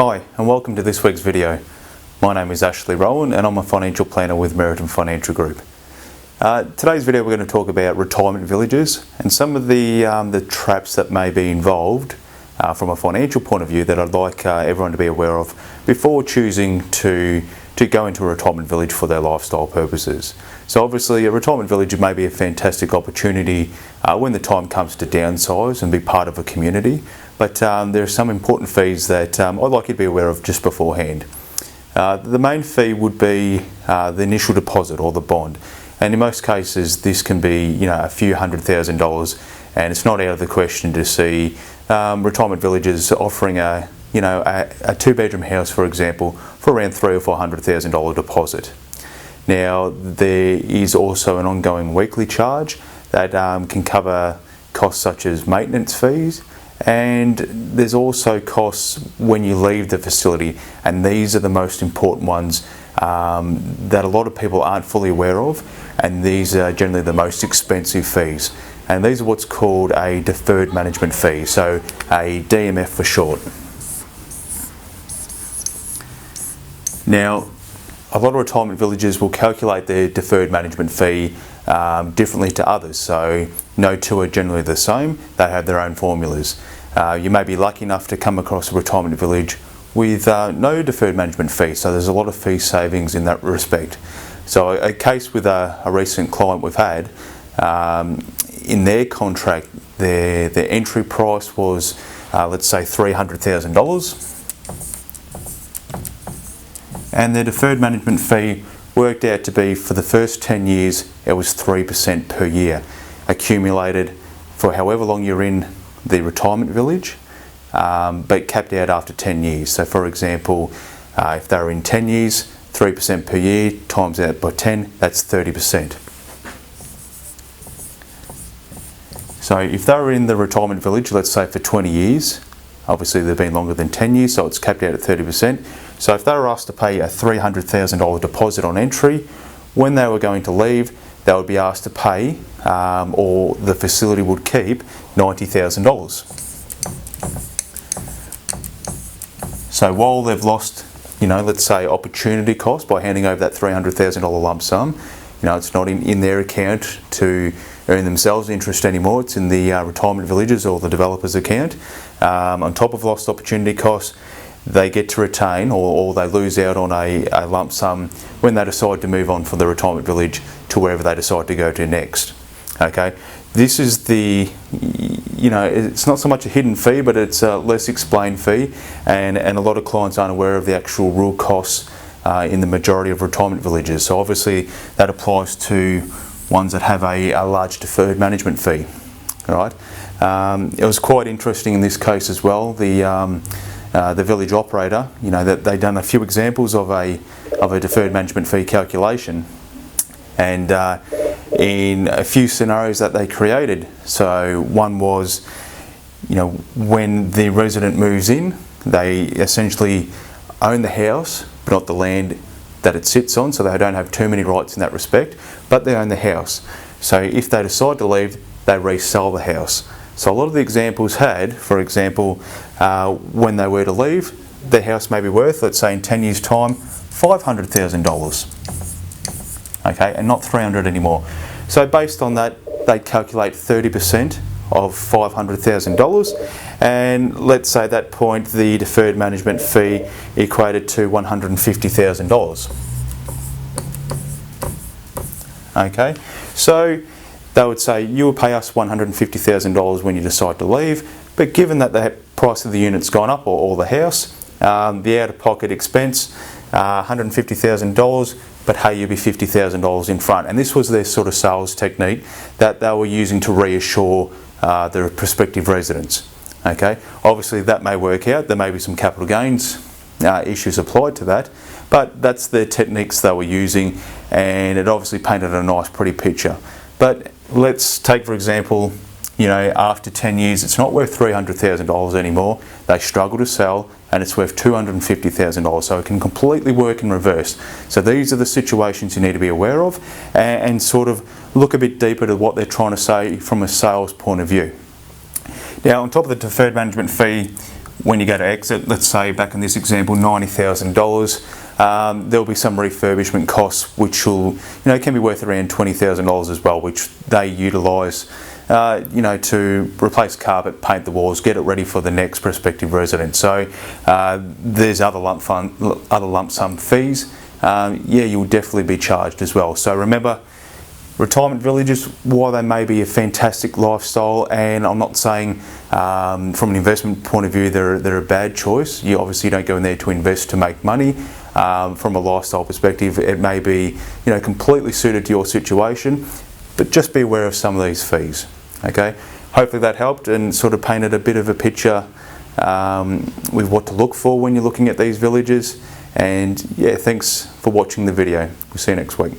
Hi and welcome to this week's video. My name is Ashley Rowan and I'm a financial planner with Meriton Financial Group. Today's video we're going to talk about retirement villages and some of the traps that may be involved from a financial point of view that I'd like everyone to be aware of before choosing to go into a retirement village for their lifestyle purposes. So obviously a retirement village may be a fantastic opportunity when the time comes to downsize and be part of a community, but there are some important fees that I'd like you to be aware of just beforehand. The main fee would be the initial deposit or the bond, and in most cases this can be a few $100,000, and it's not out of the question to see retirement villages offering a two-bedroom house, for example, for around $300,000 or $400,000 deposit. Now there is also an ongoing weekly charge that can cover costs such as maintenance fees, and there's also costs when you leave the facility, and these are the most important ones that a lot of people aren't fully aware of, and these are generally the most expensive fees, and these are what's called a deferred management fee, so a DMF for short. Now, a lot of retirement villages will calculate their deferred management fee differently to others, so no two are generally the same. They have their own formulas. You may be lucky enough to come across a retirement village with no deferred management fee, so there's a lot of fee savings in that respect. So a case with a recent client we've had, in their contract their entry price was let's say $300,000, and their deferred management fee worked out to be, for the first 10 years, it was 3% per year, accumulated for however long you're in the retirement village, but capped out after 10 years. So for example, if they were in 10 years, 3% per year times out by 10, that's 30%. So if they were in the retirement village, let's say for 20 years, obviously they've been longer than 10 years, so it's capped out at 30%. So if they were asked to pay a $300,000 deposit on entry, when they were going to leave, they would be asked to pay, or the facility would keep, $90,000. So while they've lost, let's say opportunity cost by handing over that $300,000 lump sum, it's not in their account to earn themselves interest anymore, it's in the retirement villages or the developer's account. On top of lost opportunity costs, they get to retain or they lose out on a lump sum when they decide to move on from the retirement village to wherever they decide to go to next. Okay, this is it's not so much a hidden fee, but it's a less explained fee, and a lot of clients aren't aware of the actual real costs in the majority of retirement villages. So obviously that applies to ones that have a large deferred management fee. All right, it was quite interesting in this case as well. The village operator, that they'd done a few examples of a deferred management fee calculation, and in a few scenarios that they created. So one was, when the resident moves in, they essentially own the house but not the land that it sits on, so they don't have too many rights in that respect, but they own the house. So if they decide to leave, they resell the house. So a lot of the examples had, for example, when they were to leave, the house may be worth, let's say in 10 years' time, $500,000. Okay, and not $300,000 anymore. So based on that, they calculate 30% of $500,000, and let's say at that point the deferred management fee equated to $150,000. Okay, so they would say you will pay us $150,000 when you decide to leave, but given that the price of the unit's gone up, or the house, the out-of-pocket expense, $150,000, but hey, you'll be $50,000 in front. And this was their sort of sales technique that they were using to reassure their prospective residents. Okay, obviously that may work out. There may be some capital gains issues applied to that, but that's the techniques they were using, and it obviously painted a nice, pretty picture. But let's take, for example, after 10 years, it's not worth $300,000 anymore. They struggle to sell, and it's worth $250,000. So it can completely work in reverse. So these are the situations you need to be aware of, and sort of look a bit deeper to what they're trying to say from a sales point of view. Now, on top of the deferred management fee, when you go to exit, let's say back in this example, $90,000, there'll be some refurbishment costs which will, can be worth around $20,000 as well, which they utilise, to replace carpet, paint the walls, get it ready for the next prospective resident. So there's other lump sum fees. You'll definitely be charged as well. So remember, retirement villages, while they may be a fantastic lifestyle, and I'm not saying from an investment point of view they're a bad choice. You obviously don't go in there to invest to make money. From a lifestyle perspective, it may be completely suited to your situation, but just be aware of some of these fees. Okay, hopefully that helped and sort of painted a bit of a picture with what to look for when you're looking at these villages. And yeah, thanks for watching the video. We'll see you next week.